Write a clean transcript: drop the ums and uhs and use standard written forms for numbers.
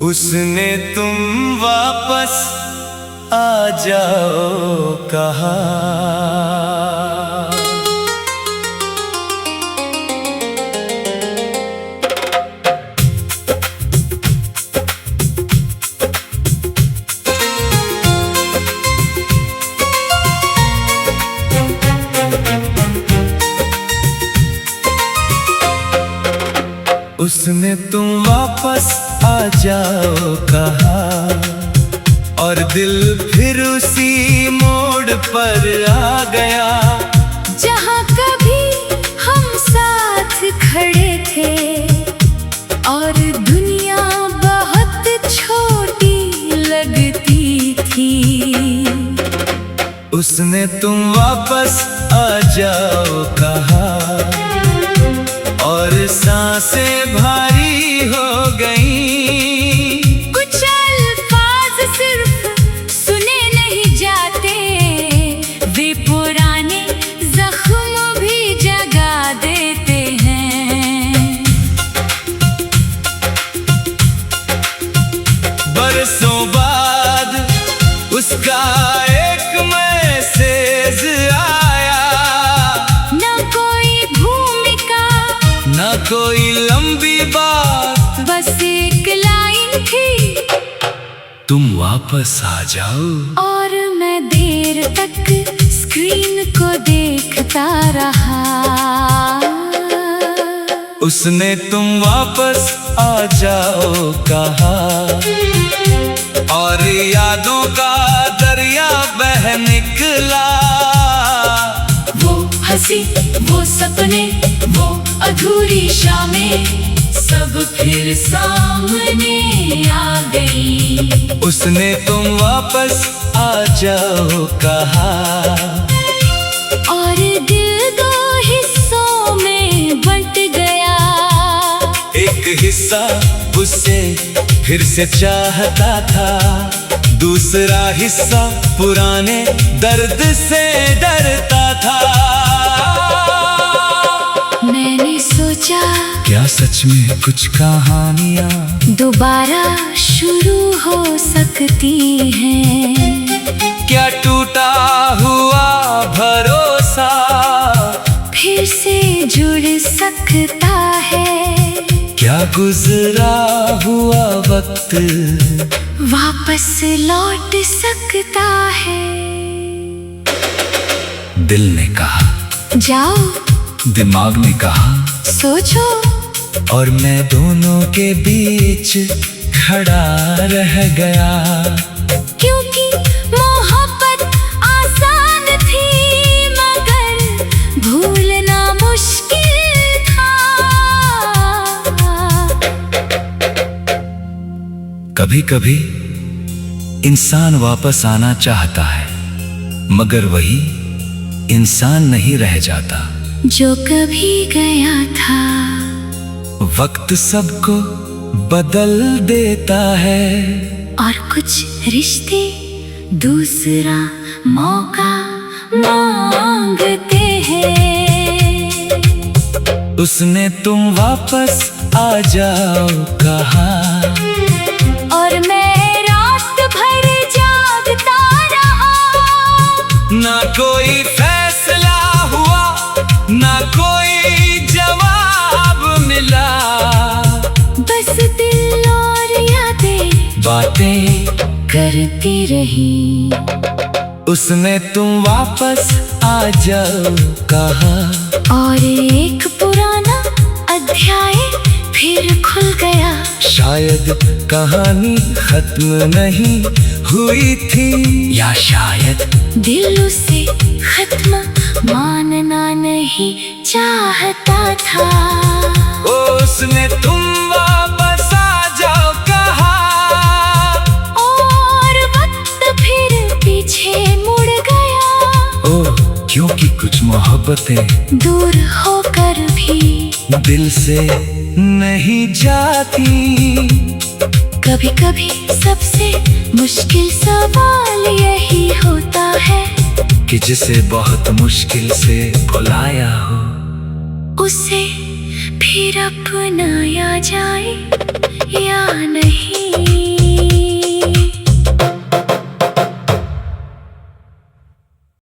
उसने तुम वापस आ जाओ कहा। उसने तुम वापस आ जाओ कहा और दिल फिर उसी मोड़ पर आ गया जहाँ कभी हम साथ खड़े थे और दुनिया बहुत छोटी लगती थी। उसने तुम वापस आ जाओ कहा और सांसें भारी हो गईं। कुछ अल्फाज सिर्फ सुने नहीं जाते, वे पुराने जख्म भी जगा देते हैं। बरसों बाद उसका एक मैसेज आया, ना कोई लंबी बात, बस एक लाइन थी, तुम वापस आ जाओ। और मैं देर तक स्क्रीन को देखता रहा। उसने तुम वापस आ जाओ कहा और यादों का दरिया बह निकला। वो हंसी, वो सपने, वो अधूरी शामें सब फिर सामने आ गई। उसने तुम वापस आ जाओ कहा और दिल दो हिस्सों में बंट गया। एक हिस्सा उसे फिर से चाहता था, दूसरा हिस्सा पुराने दर्द से डरता था। मैंने सोचा क्या सच में कुछ कहानियां दोबारा शुरू हो सकती हैं? क्या टूटा हुआ भरोसा फिर से जुड़ सकता है? क्या गुजरा हुआ वक्त वापस लौट सकता है? दिल ने कहा, जाओ। दिमाग ने कहा, सोचो। और मैं दोनों के बीच खड़ा रह गया। क्योंकि मोहब्बत आसान थी मगर भूलना मुश्किल था। कभी कभी इंसान वापस आना चाहता है मगर वही इंसान नहीं रह जाता जो कभी गया था। वक्त सबको बदल देता है और कुछ रिश्ते दूसरा मौका मांगते हैं। उसने तुम वापस आ जाओ कहा और मैं रात भर जागता रहा। ना कोई फैसला हुआ, ना कोई जवाब मिला, बस दिल और यादें बातें करती रही। उसने तुम वापस आ जाओ कहा और एक पुराना अध्याय फिर खुल गया। शायद कहानी खत्म नहीं हुई थी, या शायद दिल उसे खत्म मानना नहीं चाहता था। उसने तुम वापस आ जाओ कहा और वक्त फिर पीछे मुड़ गया। ओह, क्योंकि कुछ मोहब्बतें दूर होकर भी दिल से नहीं जाती। कभी कभी सबसे मुश्किल सवाल यही होता है कि जिसे बहुत मुश्किल से भुलाया हो उसे फिर अपनाया जाए